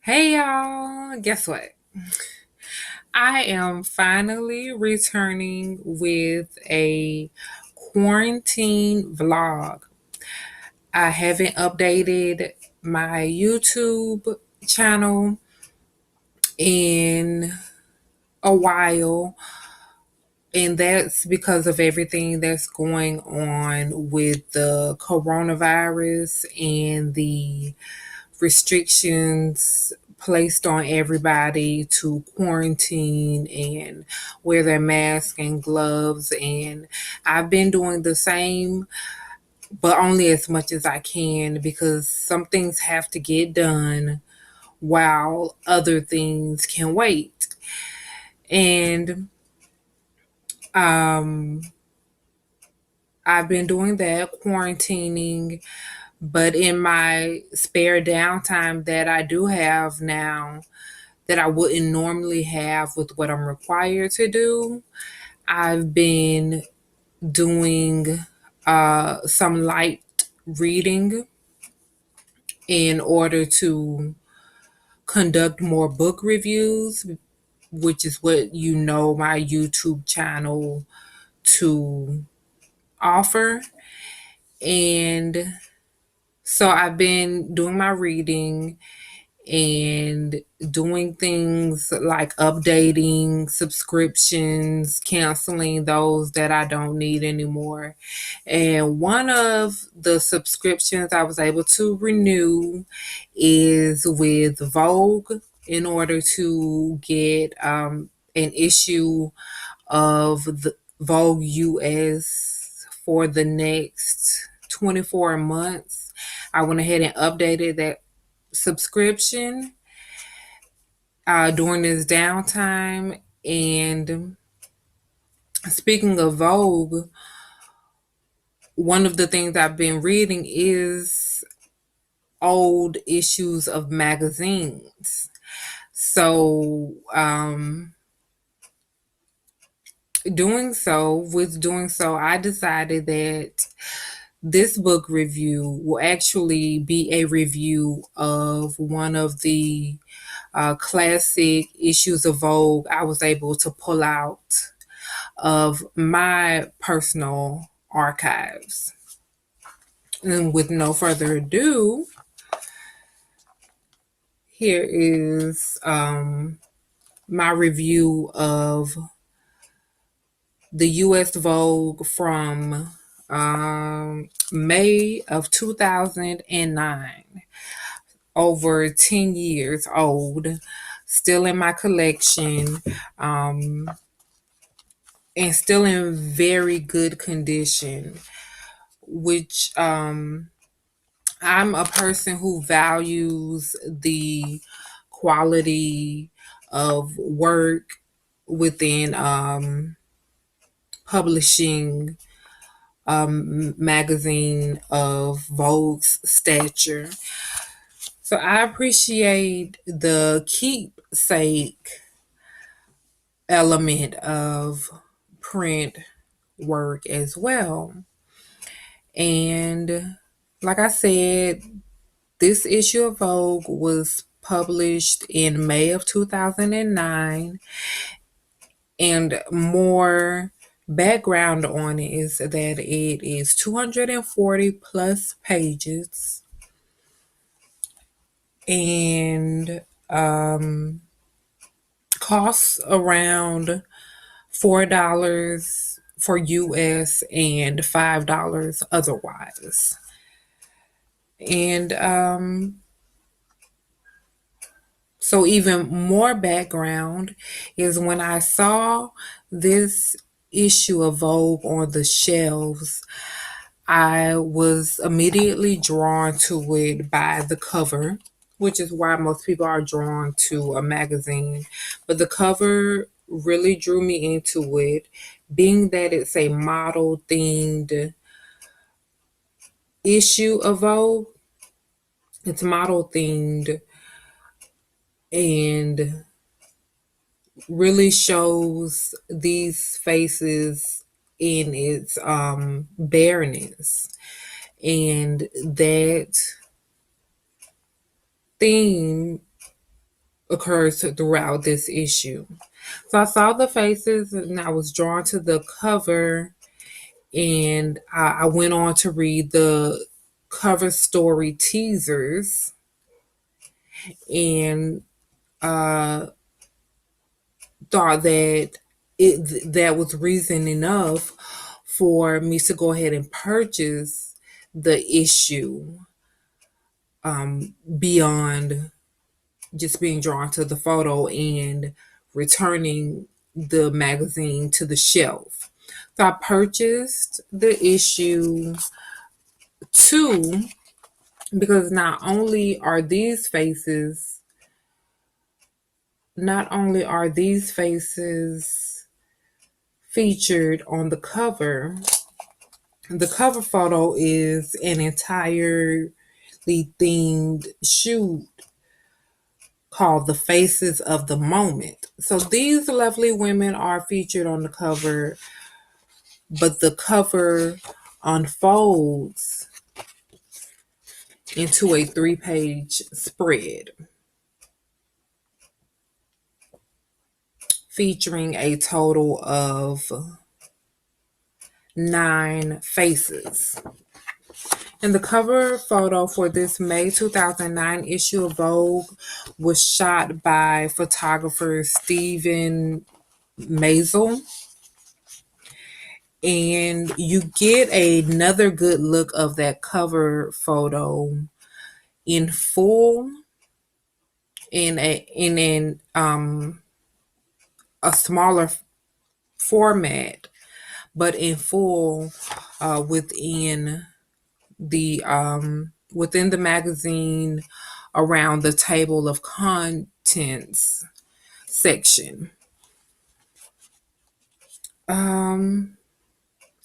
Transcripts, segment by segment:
Hey y'all, guess what? I am finally returning with a quarantine vlog. I haven't updated my YouTube channel in a while, and that's because of everything that's going on with the coronavirus and the restrictions placed on everybody to quarantine and wear their mask and gloves. And I've been doing the same, but only as much as I can because some things have to get done while other things can wait. And um, I've been doing that, quarantining. But in my spare downtime that I do have now, that I wouldn't normally have with what I'm required to do, I've been doing some light reading in order to conduct more book reviews, which is what you know my YouTube channel to offer. And so I've been doing my reading and doing things like updating subscriptions, canceling those that I don't need anymore. And one of the subscriptions I was able to renew is with Vogue in order to get an issue of the Vogue US for the next 24 months. I went ahead and updated that subscription during this downtime. And speaking of Vogue, one of the things I've been reading is old issues of magazines. So, doing so, I decided that this book review will actually be a review of one of the classic issues of Vogue I was able to pull out of my personal archives. And with no further ado, here is my review of the US Vogue from May of 2009. Over 10 years old, still in my collection, and still in very good condition, which I'm a person who values the quality of work within publishing magazine of Vogue's stature. So I appreciate the keepsake element of print work as well. And like I said, this issue of Vogue was published in May of 2009, and more background on it is that it is 240 plus pages and costs around $4 for US and $5 otherwise. And so, even more background is when I saw this issue of Vogue on the shelves, I was immediately drawn to it by the cover, which is why most people are drawn to a magazine. But the cover really drew me into it, being that it's a model themed issue of Vogue. It's model themed and really shows these faces in its bareness, and that theme occurs throughout this issue. So I saw the faces and I was drawn to the cover, and I went on to read the cover story teasers, and uh, thought that that was reason enough for me to go ahead and purchase the issue, beyond just being drawn to the photo and returning the magazine to the shelf. So I purchased the issue two because not only are these faces featured on the cover photo is an entirely themed shoot called The Faces of the Moment. So these lovely women are featured on the cover, but the cover unfolds into a 3-page spread featuring a total of 9 faces. And the cover photo for this May 2009 issue of Vogue was shot by photographer Stephen Mazel. And you get another good look of that cover photo in full in a smaller format, but in full within the magazine around the table of contents section.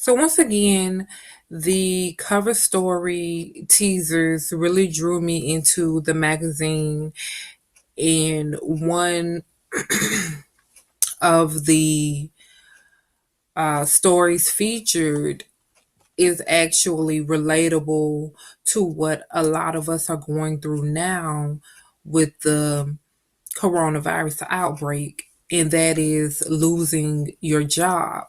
So once again, the cover story teasers really drew me into the magazine, and one of the stories featured is actually relatable to what a lot of us are going through now with the coronavirus outbreak, and that is losing your job.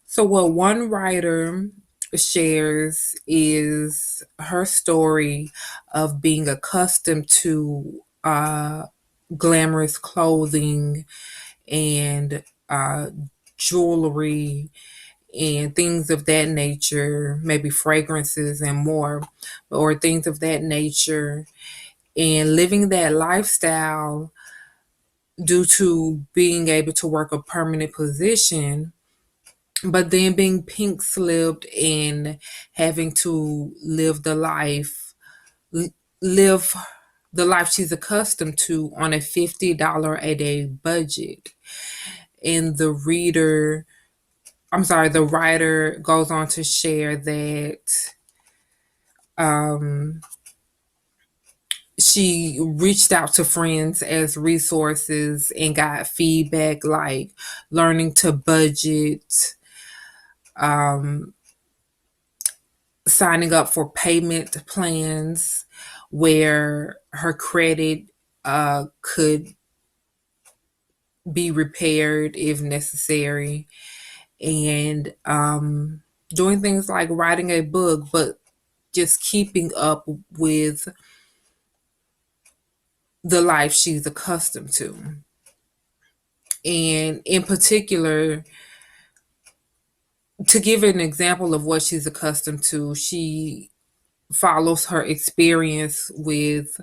So, what one writer shares is her story of being accustomed to glamorous clothing and jewelry and things of that nature, maybe fragrances and more, or things of that nature, and living that lifestyle due to being able to work a permanent position, but then being pink slipped and having to live the life she's accustomed to on a $50 a day budget. And the writer goes on to share that she reached out to friends as resources and got feedback like learning to budget, signing up for payment plans where her credit could be repaired if necessary, and doing things like writing a book, but just keeping up with the life she's accustomed to. And in particular, to give an example of what she's accustomed to, she follows her experience with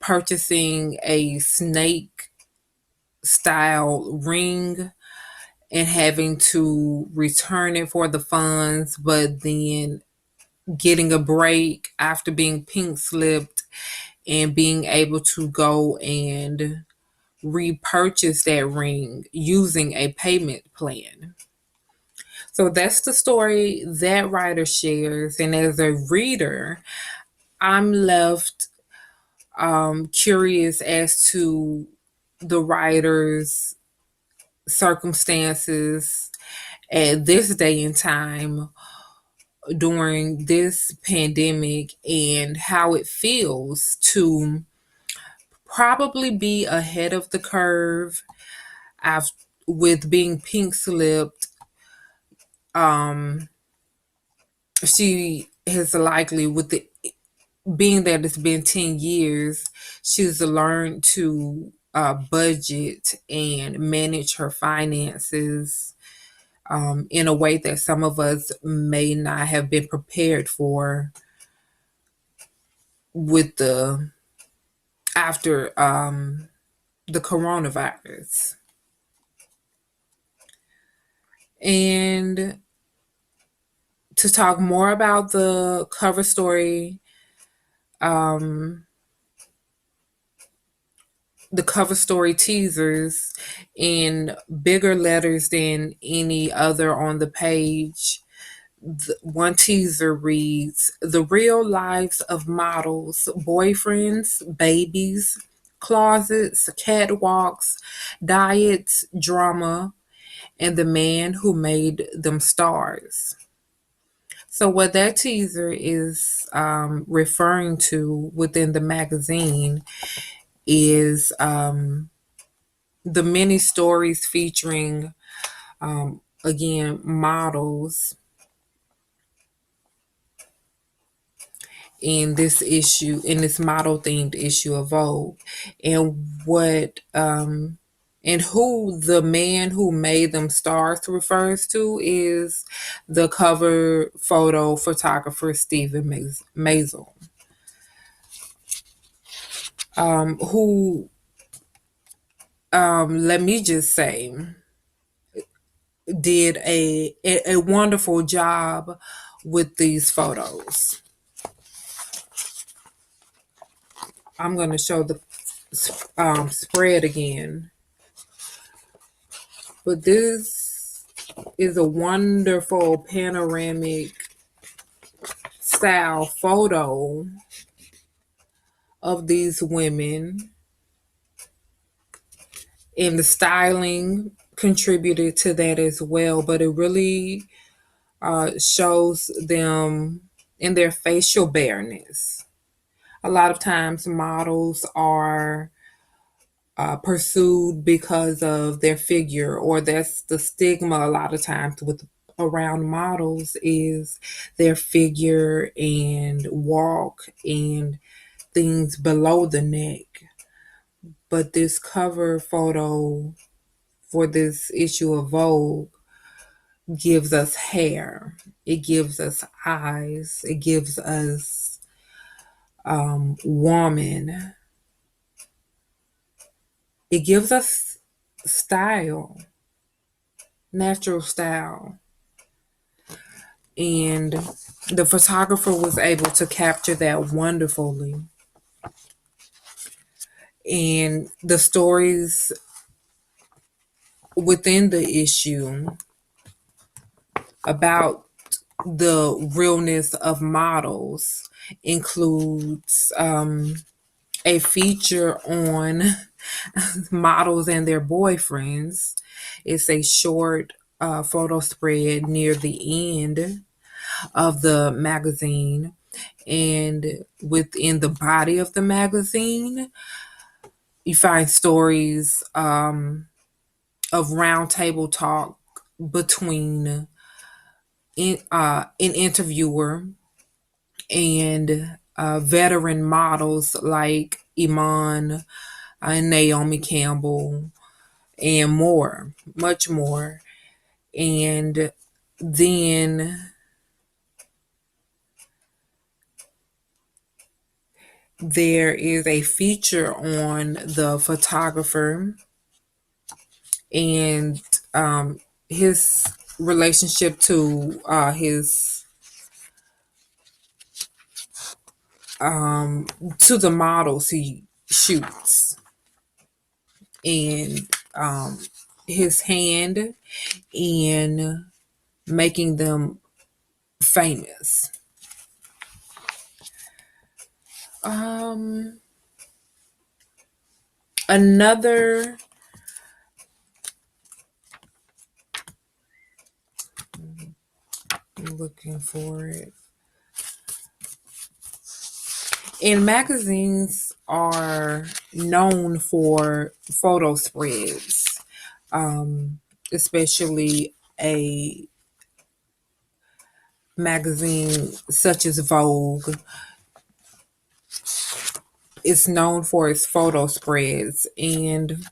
purchasing a snake style ring and having to return it for the funds, but then getting a break after being pink slipped and being able to go and repurchase that ring using a payment plan. So that's the story that writer shares. And as a reader, I'm left curious as to the writer's circumstances at this day and time during this pandemic, and how it feels to probably be ahead of the curve. I've with being pink slipped, um, she has likely with the being that it's been 10 years, she's learned to budget and manage her finances in a way that some of us may not have been prepared for with the after the coronavirus. And to talk more about the cover story, um, the cover story teasers in bigger letters than any other on the page. One teaser reads, "The real lives of models, boyfriends, babies, closets, catwalks, diets, drama, and the man who made them stars." So, what that teaser is referring to within the magazine is the many stories featuring, again, models in this model themed issue of Vogue, and and who the man who made them stars refers to is the cover photo photographer Stephen Maisel, who, let me just say, did a wonderful job with these photos. I'm going to show the spread again. But this is a wonderful panoramic style photo of these women, and the styling contributed to that as well. But it really shows them in their facial bareness. A lot of times, models are pursued because of their figure, or that's the stigma a lot of times with around models is their figure and walk and things below the neck. But this cover photo for this issue of Vogue gives us hair, it gives us eyes, it gives us woman, it gives us style, natural style. And the photographer was able to capture that wonderfully. And the stories within the issue about the realness of models includes a feature on models and their boyfriends. It's a short photo spread near the end of the magazine. And within the body of the magazine, you find stories of roundtable talk between an interviewer and veteran models like Iman and Naomi Campbell and more, much more. And then there is a feature on the photographer and his relationship to his to the models he shoots, and his hand in making them famous. Um, Another, I'm looking for it. And magazines are known for photo spreads, um, especially a magazine such as Vogue is known for its photo spreads. And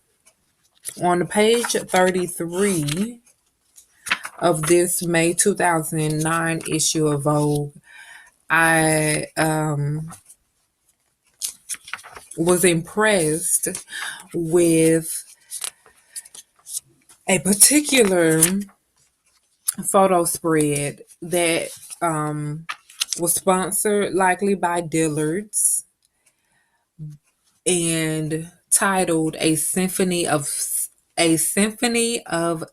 on page 33 of this May 2009 issue of Vogue, I was impressed with a particular photo spread that was sponsored likely by Dillard's and titled a symphony of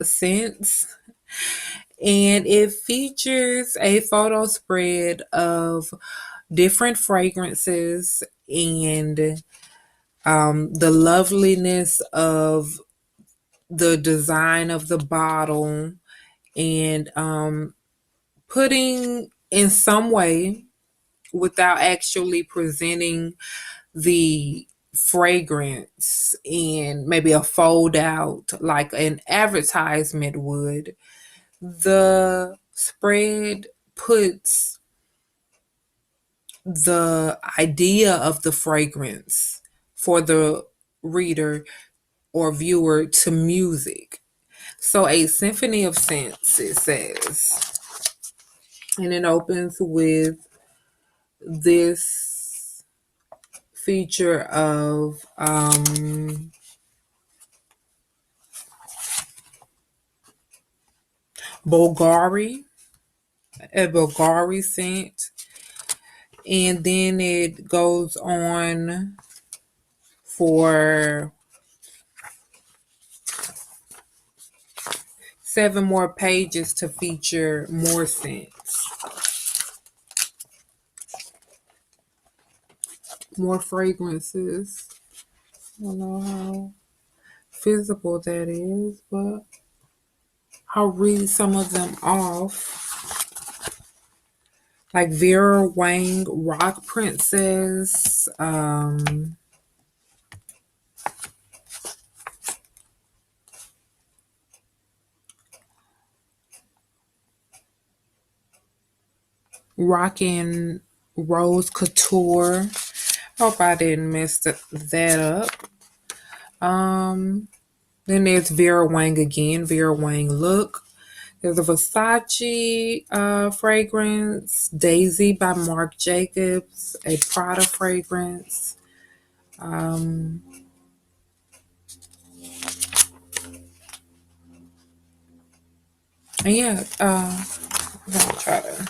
scents, and it features a photo spread of different fragrances and the loveliness of the design of the bottle and putting in some way without actually presenting the fragrance and maybe a fold out like an advertisement would. The spread puts the idea of the fragrance for the reader or viewer to music. So a symphony of scents, it says. And it opens with this feature of Bulgari, a Bulgari scent. And then it goes on for 7 more pages to feature more scents, more fragrances. I don't know how visible that is, but I'll read some of them off. Like Vera Wang, Rock Princess, Rockin' Rose Couture. Hope I didn't mess that up. Then there's Vera Wang again, Vera Wang Look. There's a Versace fragrance, Daisy by Marc Jacobs, a Prada fragrance. And yeah, I'm gonna try to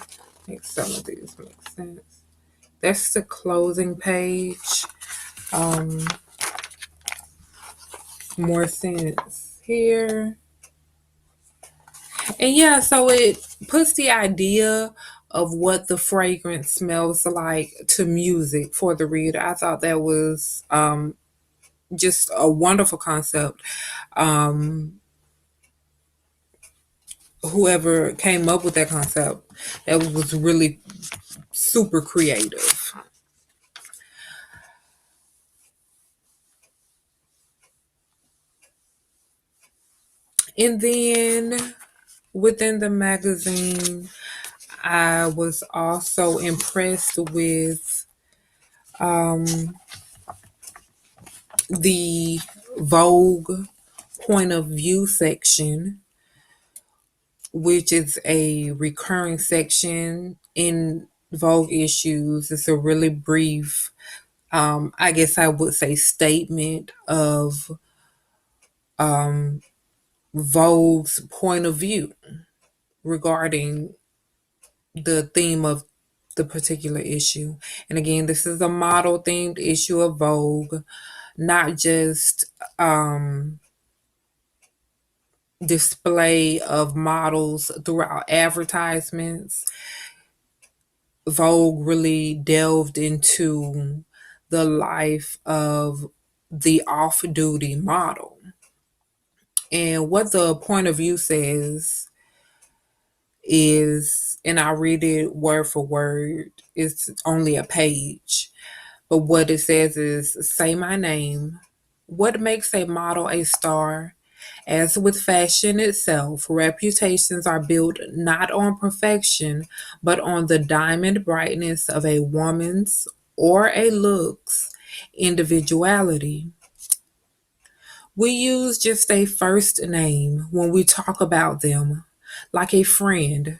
make some of these make sense. That's the closing page. More scents here. And yeah, so it puts the idea of what the fragrance smells like to music for the reader. I thought that was just a wonderful concept. Whoever came up with that concept, that was really super creative. And then within the magazine, I was also impressed with the Vogue point of view section, which is a recurring section in Vogue issues. It's a really brief, I guess I would say, statement of Vogue's point of view regarding the theme of the particular issue. And again, this is a model themed issue of Vogue, not just display of models throughout advertisements. Vogue really delved into the life of the off duty model. And what the point of view says is, and I'll read it word for word, it's only a page. But what it says is say my name. What makes a model a star? As with fashion itself, reputations are built not on perfection, but on the diamond brightness of a woman's or a look's individuality. We use just a first name when we talk about them, like a friend,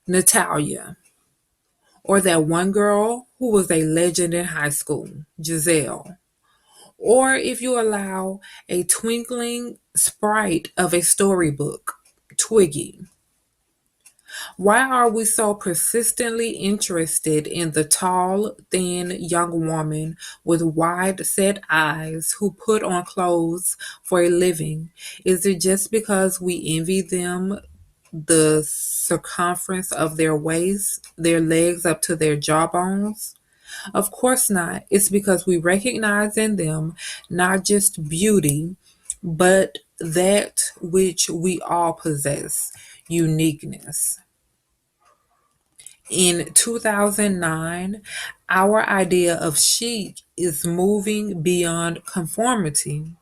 Natalia, or that one girl who was a legend in high school, Giselle. Or if you allow a twinkling sprite of a storybook, Twiggy. Why are we so persistently interested in the tall, thin young woman with wide set eyes who put on clothes for a living? Is it just because we envy them the circumference of their waist, their legs up to their jawbones? Of course not. It's because we recognize in them not just beauty, but that which we all possess, uniqueness. In 2009, our idea of chic is moving beyond conformity.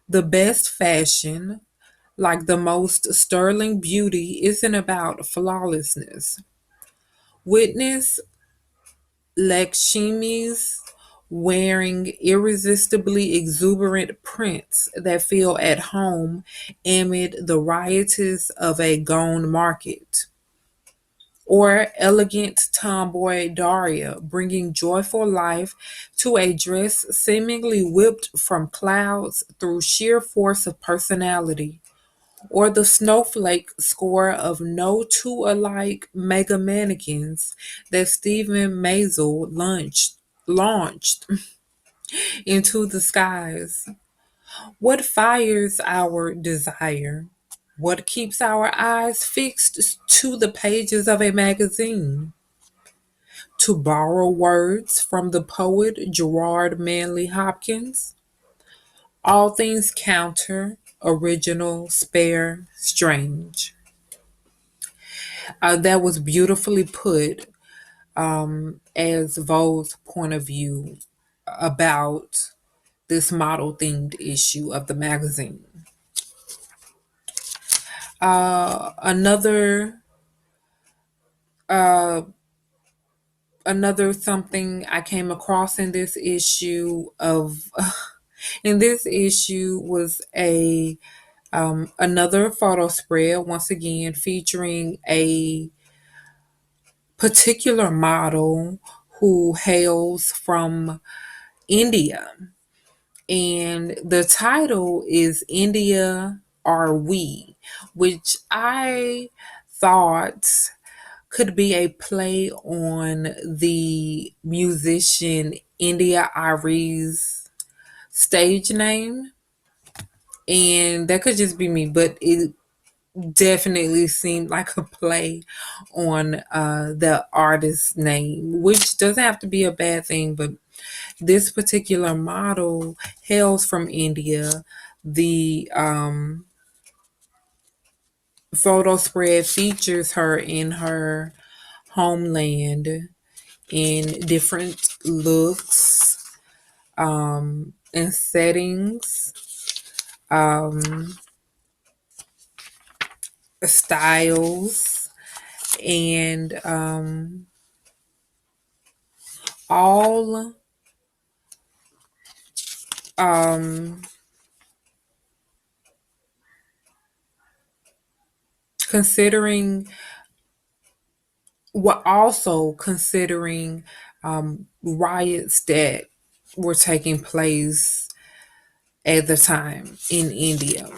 The best fashion, like the most sterling beauty, isn't about flawlessness. Witness Lakshmi's wearing irresistibly exuberant prints that feel at home amid the riotous of a gone market. Or elegant tomboy Daria bringing joyful life to a dress seemingly whipped from clouds through sheer force of personality. Or the snowflake score of no two alike mega mannequins that Stephen Maisel launched into the skies. What fires our desire? What keeps our eyes fixed to the pages of a magazine? To borrow words from the poet Gerard Manley Hopkins, all things counter, original, spare, strange. That was beautifully put as Vogue's point of view about this model themed issue of the magazine. Another uh, another something I came across in this issue of in this issue was a another photo spread once again featuring a particular model who hails from India. And the title is India Are We, which I thought could be a play on the musician India Ari's stage name. And that could just be me, but it definitely seemed like a play on the artist's name, which doesn't have to be a bad thing, but this particular model hails from India. The photo spread features her in her homeland in different looks and settings, um, styles, and all um, considering what also considering riots that were taking place at the time in India.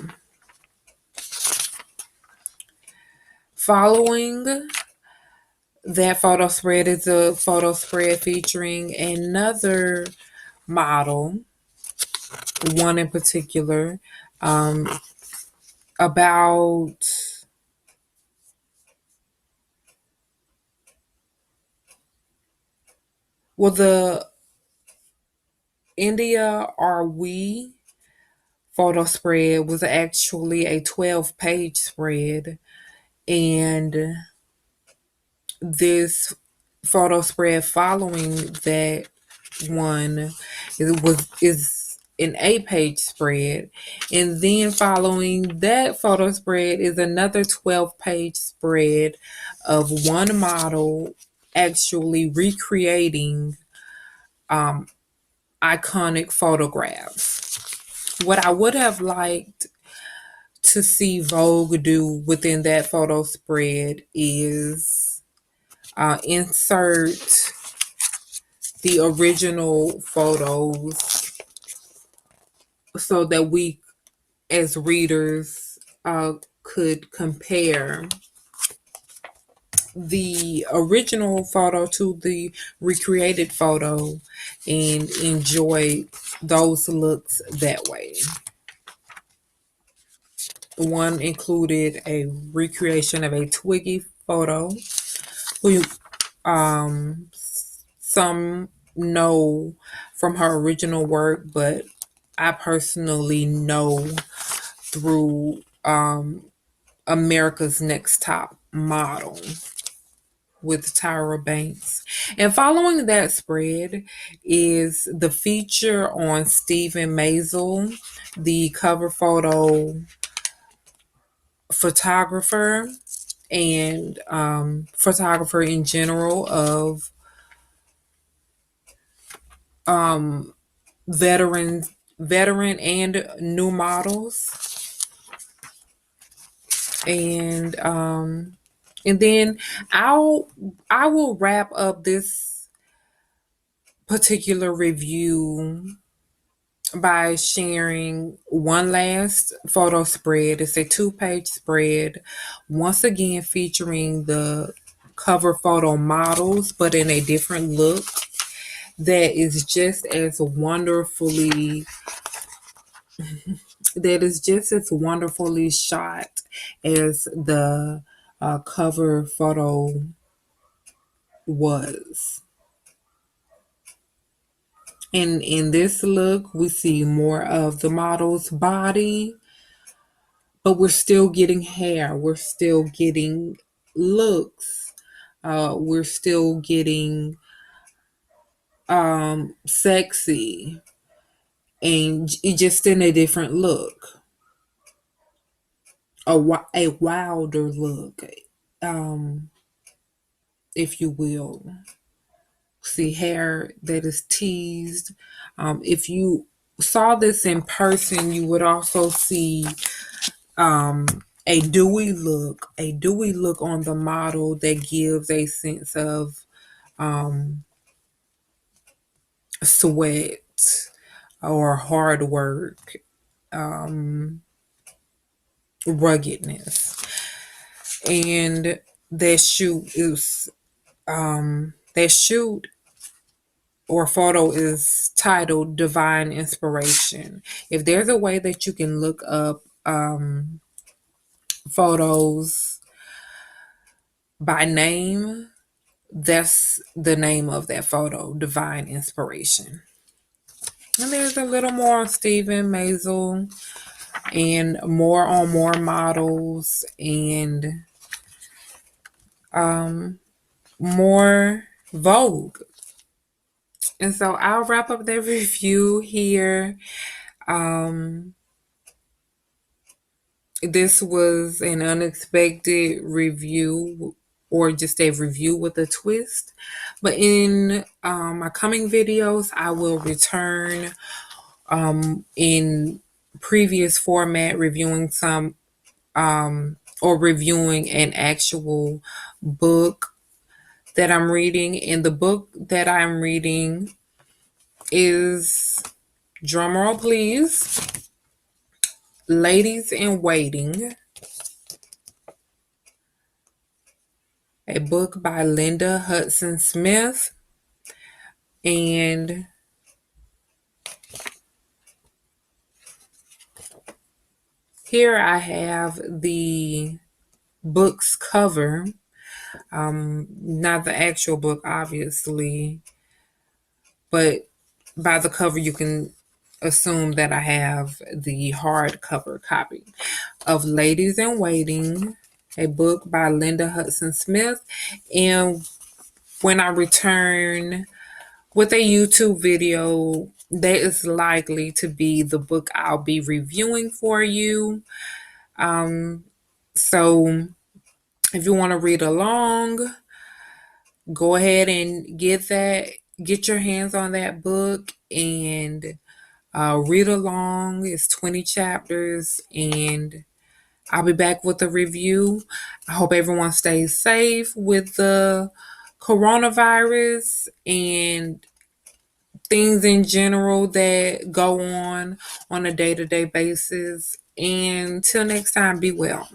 Following that photo spread is a photo spread featuring another model, one in particular, um, about the India Are We photo spread was actually a 12-page spread, and this photo spread following that one is an 8-page spread, and then following that photo spread is another 12-page spread of one model actually recreating iconic photographs. What I would have liked to see Vogue do within that photo spread is insert the original photos so that we as readers could compare the original photo to the recreated photo and enjoy those looks that way. One included a recreation of a Twiggy photo, who some know from her original work, but I personally know through America's Next Top Model with Tyra Banks. And following that spread is the feature on Stephen Maisel, the cover photo photographer and photographer in general of veteran and new models. And then I will wrap up this particular review by sharing one last photo spread. It's a 2-page spread, once again featuring the cover photo models, but in a different look that is just as wonderfully shot as the cover photo was. And in this look, we see more of the model's body, but we're still getting hair. We're still getting looks. We're still getting sexy and just in a different look, a wilder look, if you will. See hair that is teased. If you saw this in person, you would also see a dewy look on the model that gives a sense of sweat or hard work, ruggedness. And that shoot or photo is titled Divine Inspiration. If there's a way that you can look up photos by name, that's the name of that photo, Divine Inspiration. And there's a little more on Stephen Maisel and more on more models and more Vogue. And so I'll wrap up the review here. This was an unexpected review, or just a review with a twist. But in my coming videos, I will return in previous format, reviewing some or reviewing an actual book that I'm reading. And the book that I'm reading is, drumroll please, Ladies in Waiting, a book by Linda Hudson Smith. And here I have the book's cover, not the actual book, obviously, but by the cover you can assume that I have the hardcover copy of Ladies in Waiting, a book by Linda Hudson Smith. And when I return with a YouTube video, that is likely to be the book I'll be reviewing for you. So if you want to read along, go ahead and get your hands on that book and read along. It's 20 chapters, and I'll be back with a review. I hope everyone stays safe with the coronavirus and things in general that go on a day-to-day basis. And till next time, be well.